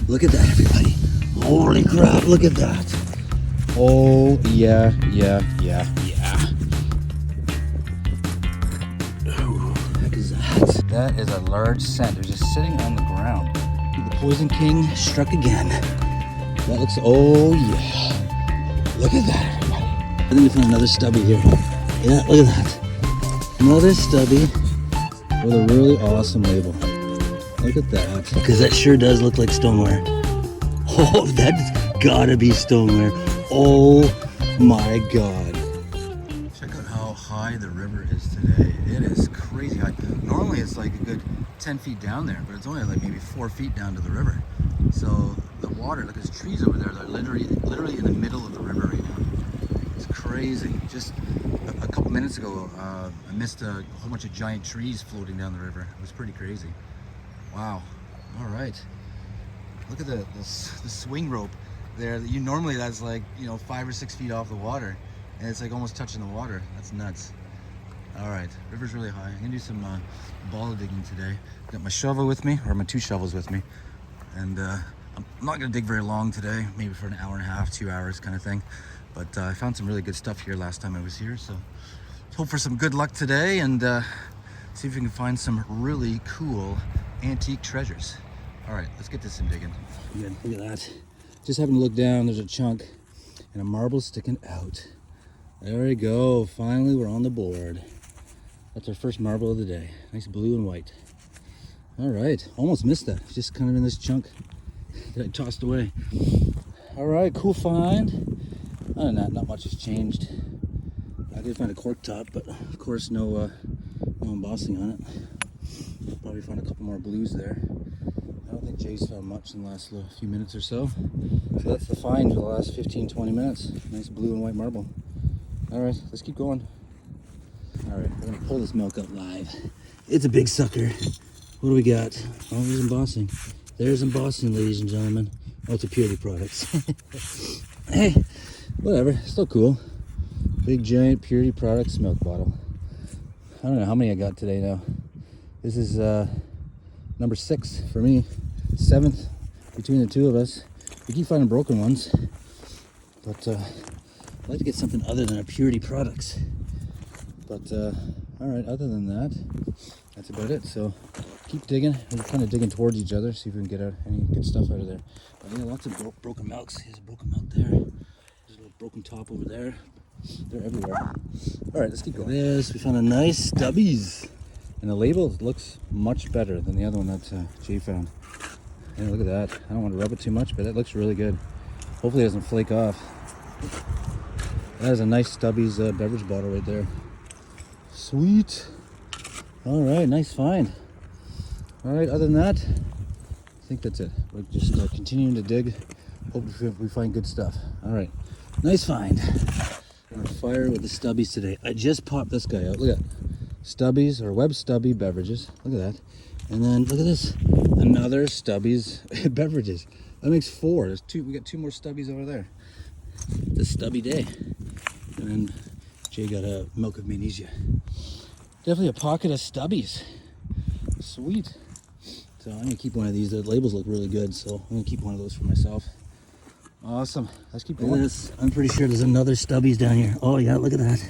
Look at that, everybody. Holy crap, look at that. Oh, yeah. Ooh, what the heck is that? That is a large scent. They're just sitting on the ground. The Poison King struck again. That looks, oh yeah. Look at that, everybody. I think we found another stubby here. Yeah, look at that. Another stubby with a really awesome label. Look at that. Because that sure does look like stoneware. Oh, that's gotta be stoneware. Oh my God. Check out how high the river is today. It is crazy high. Normally it's like a good 10 feet down there, but it's only like maybe 4 feet down to the river. So the water, look, there's trees over there. They're literally in the middle of the river right now. It's crazy. Just a couple minutes ago, I missed a whole bunch of giant trees floating down the river. It was pretty crazy. Wow. All right. Look at the swing rope there. Normally that's like, 5 or 6 feet off the water, and it's like almost touching the water. That's nuts. All right, river's really high. I'm gonna do some ball digging today. Got my shovel with me, or my 2 shovels with me, and I'm not gonna dig very long today. Maybe for an hour and a half, 2 hours, kind of thing. But I found some really good stuff here last time I was here, so hope for some good luck today and see if we can find some really cool antique treasures. All right, let's get this some digging. Good, look at that. Just having to look down, there's a chunk and a marble sticking out. There we go, finally we're on the board. That's our first marble of the day. Nice blue and white. All right, almost missed that. Just kind of in this chunk that I tossed away. All right, cool find. Other than that, not much has changed. I did find a cork top, but of course no embossing on it. Probably find a couple more blues there. I don't think Jay's found much in the last few minutes or so. So that's the find for the last 15-20 minutes. Nice blue and white marble. All right, let's keep going. All right, we're gonna pull this milk up live. It's a big sucker. What do we got? Oh, there's embossing. There's embossing, ladies and gentlemen. Oh, it's a Purity Products. Hey, whatever, still cool. Big giant Purity Products milk bottle. I don't know how many I got today now. This is number 6 for me. 7th between the two of us. We keep finding broken ones, but I'd like to get something other than a Purity Products. But all right, other than that, that's about it. So keep digging. We're kind of digging towards each other, see if we can get out any good stuff out of there. But yeah, lots of broken milks. Here's a broken milk there. There's a little broken top over there. They're everywhere. All right, let's keep going. This, we found a nice stubbies. And the label looks much better than the other one that Jay found. Yeah, look at that. I don't want to rub it too much, but that looks really good. Hopefully it doesn't flake off. That is a nice Stubby's beverage bottle right there. Sweet. All right, nice find. All right, other than that, I think that's it. We're just continuing to dig. Hope we find good stuff. All right, nice find. We're on fire with the Stubbies today. I just popped this guy out. Look at that. Stubbies or Web Stubby beverages. Look at that. And then look at this. Another Stubbies beverages. That makes 4. There's 2. We got 2 more Stubbies over there. It's a stubby day. And then Jay got a milk of magnesia. Definitely a pocket of Stubbies. Sweet. So I'm gonna keep one of these. The labels look really good, so I'm gonna keep one of those for myself. Awesome. Let's keep going. This, I'm pretty sure there's another Stubbies down here. Oh yeah, look at that.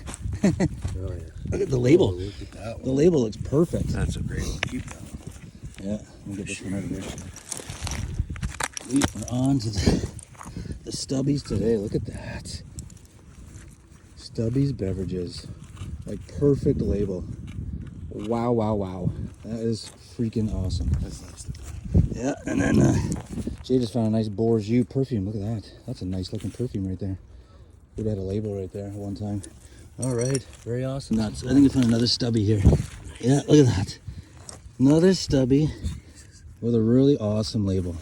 Oh, yeah. Look at the label. Oh, look at that one. The label looks perfect. That's a great one. Keep that one. Yeah, let me get this one out of here. We're on to the Stubbies today. Look at that. Stubbies beverages. Like perfect label. Wow, wow, wow. That is freaking awesome. That's nice. Yeah, and then Jay just found a nice Bourgeois perfume. Look at that. That's a nice looking perfume right there. Would have had a label right there at one time. All right, very awesome. Nuts. I think I found another stubby here. Yeah, look at that. Another stubby with a really awesome label.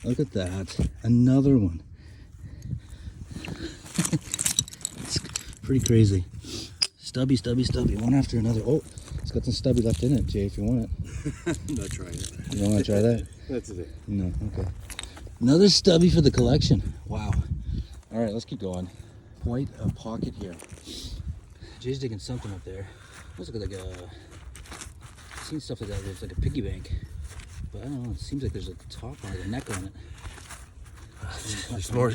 Look at that. Another one. It's pretty crazy. Stubby, stubby, stubby. One after another. Oh, it's got some stubby left in it, Jay, if you want it. I'm not trying it. You don't want to try that? That's it. No, okay. Another stubby for the collection. Wow. All right, let's keep going. Quite a pocket here. Jay's digging something up there. Looks like a, I've seen stuff like that. It's like a piggy bank. but I don't know. It seems like there's a top on it, a neck on it. There's more.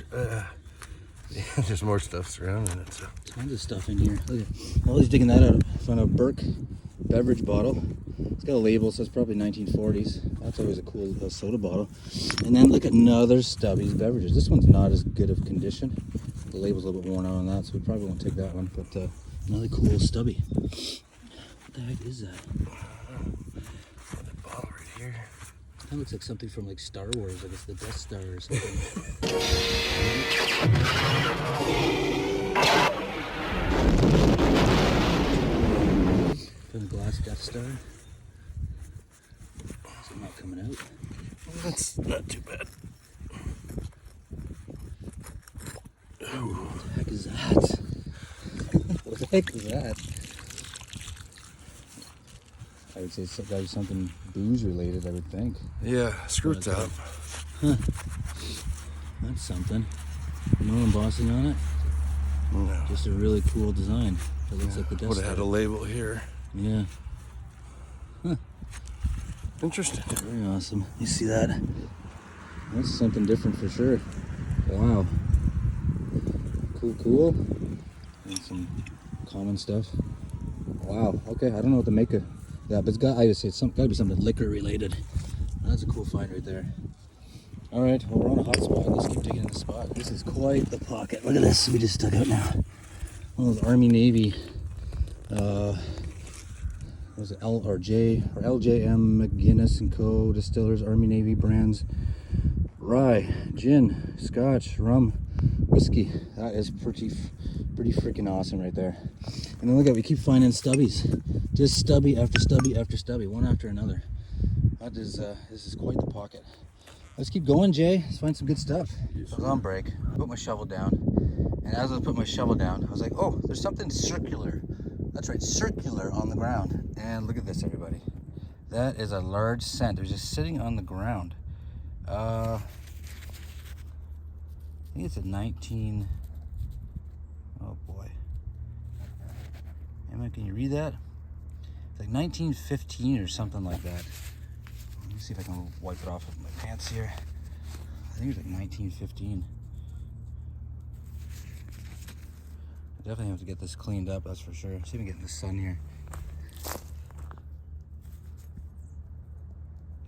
There's more stuff surrounding it. So. Tons of stuff in here. Look at, while he's digging that out, I found a Burke beverage bottle. It's got a label, so it's probably 1940s. That's always a cool soda bottle. And then look at another Stubby's beverages. This one's not as good of condition. The label's a little bit worn out on that, so we probably won't take that one. But another cool Stubby. What the heck is that? Another bottle right here. That looks like something from like Star Wars, like it's the Death Star or something. From the glass Death Star. Is it not coming out? That's not too bad. Ooh, what the heck is that? What the heck is that? I would say it's got to be something booze related, I would think. Yeah, screw top. Huh. That's something. No embossing on it? No. Just a really cool design. It looks like the Death Would Star. have had a label here. Yeah. Huh. Interesting. Very awesome. You see that? That's something different for sure. Wow. Cool, cool. And some common stuff. Wow. Okay, I don't know what to make of that, but it's got, I would say it's gotta be something liquor related. That's a cool find right there. All right, well, we're on a hot spot. Let's keep digging in the spot. This is quite the pocket. Look at this. We just dug out now. One of those Army Navy, was it L or J or LJM McGuinness and Co. Distillers Army Navy brands. Rye, gin, scotch, rum, whiskey. That is pretty freaking awesome right there. And then look at, we keep finding stubbies. Just stubby after stubby after stubby, one after another. That is, this is quite the pocket. Let's keep going, Jay. Let's find some good stuff. I was on break, I put my shovel down, and as I was putting my shovel down, I was like, oh, there's something circular. That's right, circular on the ground. And look at this, everybody. That is a large cent. It was just sitting on the ground. I think it's a 19, oh boy. Emma, can you read that? It's like 1915 or something like that. Let me see if I can wipe it off with my pants here. I think it's like 1915. I definitely have to get this cleaned up, that's for sure. See if I can get in the sun here.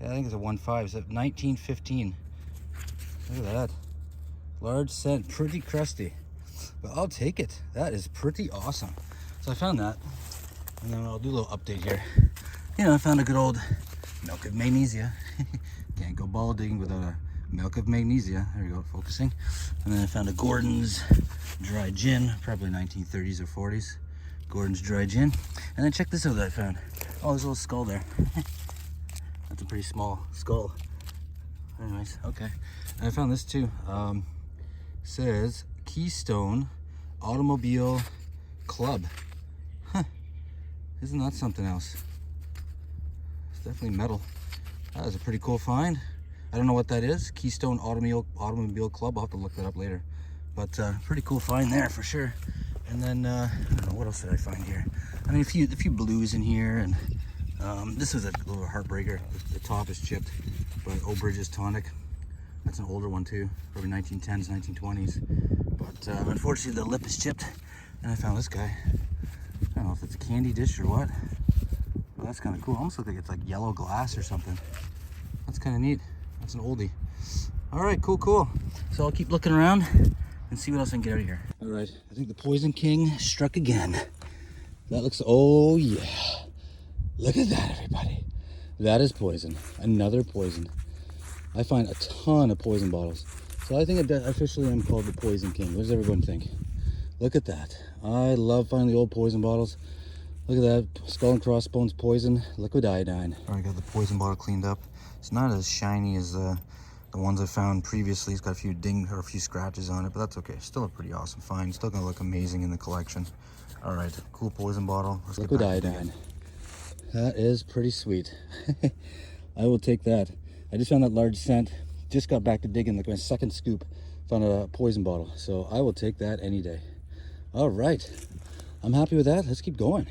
Yeah, I think it's a 1.5. It's a 1915. Look at that. Large cent, pretty crusty. But I'll take it. That is pretty awesome. So I found that. And then I'll do a little update here. You know, I found a good old milk of magnesia. Can't go ball digging without a milk of magnesia. There we go, focusing. And then I found a Gordon's dry gin, probably 1930s or 40s. Gordon's dry gin. And then check this out that I found. Oh, there's a little skull there. That's a pretty small skull. Anyways, okay. And I found this too. Says Keystone Automobile Club. Huh. Isn't that something else? It's definitely metal. That is a pretty cool find. I don't know what that is. Keystone Automobile Club. I'll have to look that up later. But pretty cool find there for sure. And then I don't know, what else did I find here? I mean, a few blues in here, and this is a little heartbreaker. The top is chipped by Old Bridges Tonic. That's an older one too, probably 1910s, 1920s. But unfortunately, the lip is chipped. And I found this guy. I don't know if it's a candy dish or what. But that's kind of cool. Almost looks like it's like yellow glass or something. That's kind of neat. That's an oldie. All right, cool. So I'll keep looking around and see what else I can get out of here. All right, I think the Poison King struck again. That looks, oh yeah. Look at that, everybody. That is poison. Another poison. I find a ton of poison bottles. So I think I officially am called the Poison King. What does everyone think? Look at that. I love finding the old poison bottles. Look at that. Skull and crossbones poison, liquid iodine. All right, got the poison bottle cleaned up. It's not as shiny as the ones I found previously. It's got a few dings or a few scratches on it, but that's okay. Still a pretty awesome find. Still gonna look amazing in the collection. All right, cool poison bottle. Let's liquid iodine. That is pretty sweet. I will take that. I just found that large scent. Just got back to digging, like my second scoop. Found a poison bottle. So I will take that any day. All right. I'm happy with that. Let's keep going.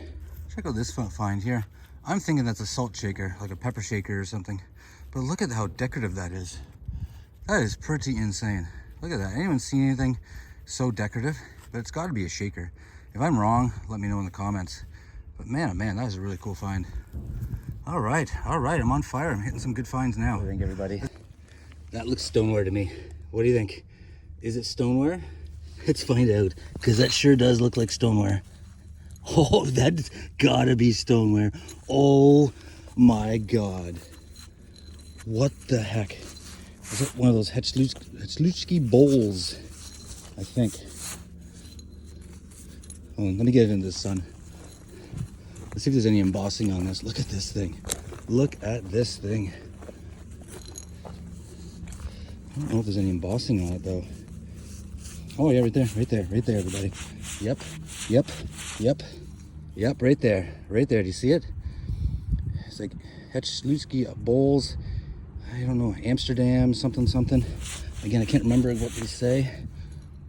Check out this find here. I'm thinking that's a salt shaker, like a pepper shaker or something. But look at how decorative that is. That is pretty insane. Look at that. Anyone seen anything so decorative? But it's got to be a shaker. If I'm wrong, let me know in the comments. But man, oh man, that is a really cool find. All right, I'm on fire. I'm hitting some good finds now. What do you think, everybody? That looks stoneware to me. What do you think? Is it stoneware? Let's find out, because that sure does look like stoneware. Oh, that's gotta be stoneware. Oh my God. What the heck? Is it one of those Hetschlutsky bowls? I think. Hold on, let me get it into the sun. Let's see if there's any embossing on this. Look at this thing. Look at this thing. I don't know if there's any embossing on it though. Oh yeah, right there, everybody. Yep, right there. Do you see it? It's like Hetschlutsky bowls. I don't know, Amsterdam, something. Again, I can't remember what they say,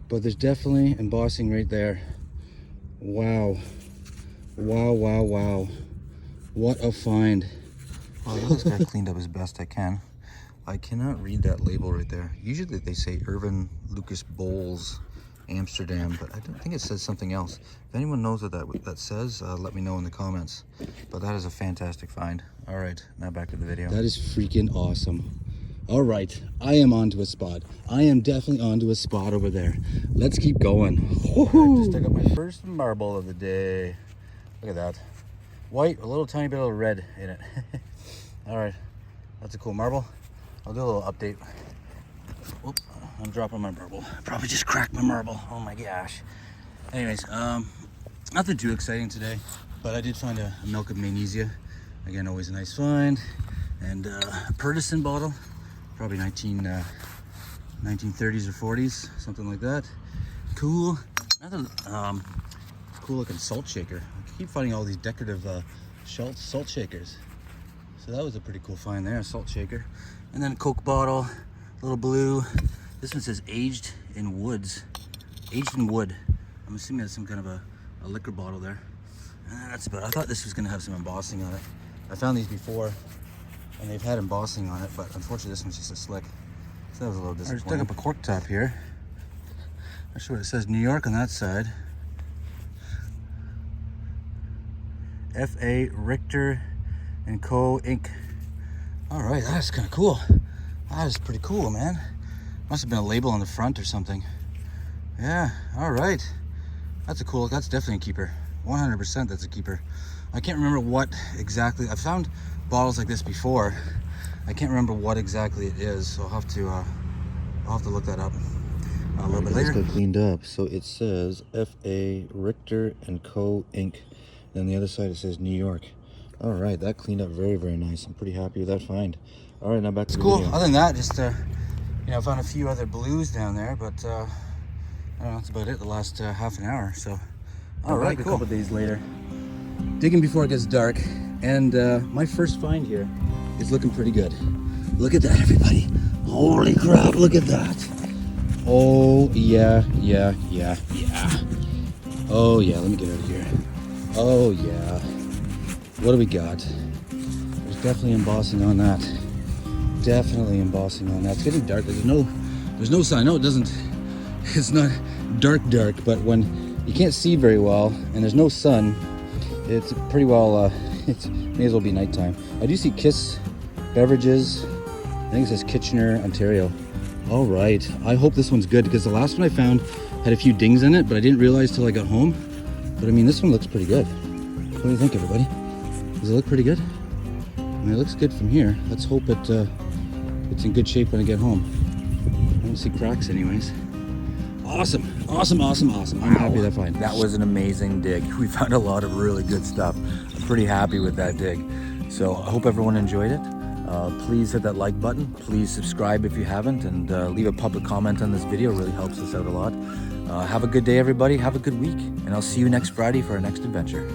but there's definitely embossing right there. Wow. What a find. Well, this guy cleaned up as best I can. I cannot read that label right there. Usually they say Irvin Lucas Bowles, Amsterdam, but I don't think it says something else. If anyone knows what that says, let me know in the comments. But that is a fantastic find. All right, now back to the video. That is freaking awesome. All right, I am onto a spot. I am definitely onto a spot over there. Let's keep going. Right, just dug up my first marble of the day. Look at that. White, a little tiny bit of red in it. All right, that's a cool marble. I'll do a little update. Oop, I'm dropping my marble. Probably just cracked my marble. Oh my gosh. Anyways, nothing too exciting today, but I did find a milk of magnesia. Again, always a nice find. And a Purdison bottle, probably 1930s or 40s, something like that. Cool. Another cool looking salt shaker. I keep finding all these decorative salt shakers. So that was a pretty cool find there, a salt shaker. And then a Coke bottle, a little blue. This one says aged in woods. Aged in wood. I'm assuming that's some kind of a liquor bottle there. That's about it. I thought this was gonna have some embossing on it. I found these before and they've had embossing on it, but unfortunately this one's just a slick. So that was a little disappointing. I just dug up a cork top here. Not sure what it says. New York on that side. F.A. Richter and Co. Inc. All right, that's kind of cool. That is pretty cool, man. Must have been a label on the front or something. Yeah, all right. That's definitely a keeper. 100% that's a keeper. I can't remember what exactly. I've found bottles like this before. I can't remember what exactly it is, so I'll have to look that up a little bit later. Let's go cleaned up. So it says F.A. Richter and Co. Inc. Then the other side it says New York. All right, that cleaned up very, very nice. I'm pretty happy with that find. All right, now back to the video. Other than that, just I found a few other blues down there, but I don't know, that's about it. The last half an hour. So, all right, cool. A couple days later, digging before it gets dark, and my first find here is looking pretty good. Look at that, everybody! Holy crap! Look at that! Oh yeah. Oh yeah. Let me get out of here. Oh yeah. What do we got? There's definitely embossing on that. Definitely embossing on that. It's getting dark. There's no sign. No, it doesn't. It's not dark, but when you can't see very well and there's no sun, it's pretty well. It may as well be nighttime. I do see Kiss Beverages. I think it says Kitchener, Ontario. All right. I hope this one's good because the last one I found had a few dings in it, but I didn't realize till I got home. But I mean, this one looks pretty good. What do you think, everybody? Does it look pretty good? I mean, it looks good from here. Let's hope it's in good shape when I get home. I don't see cracks anyways. Awesome. I'm happy with that find. That was an amazing dig. We found a lot of really good stuff. I'm pretty happy with that dig. So I hope everyone enjoyed it. Please hit that like button. Please subscribe if you haven't, and leave a public comment on this video. It really helps us out a lot. Have a good day, everybody. Have a good week, and I'll see you next Friday for our next adventure.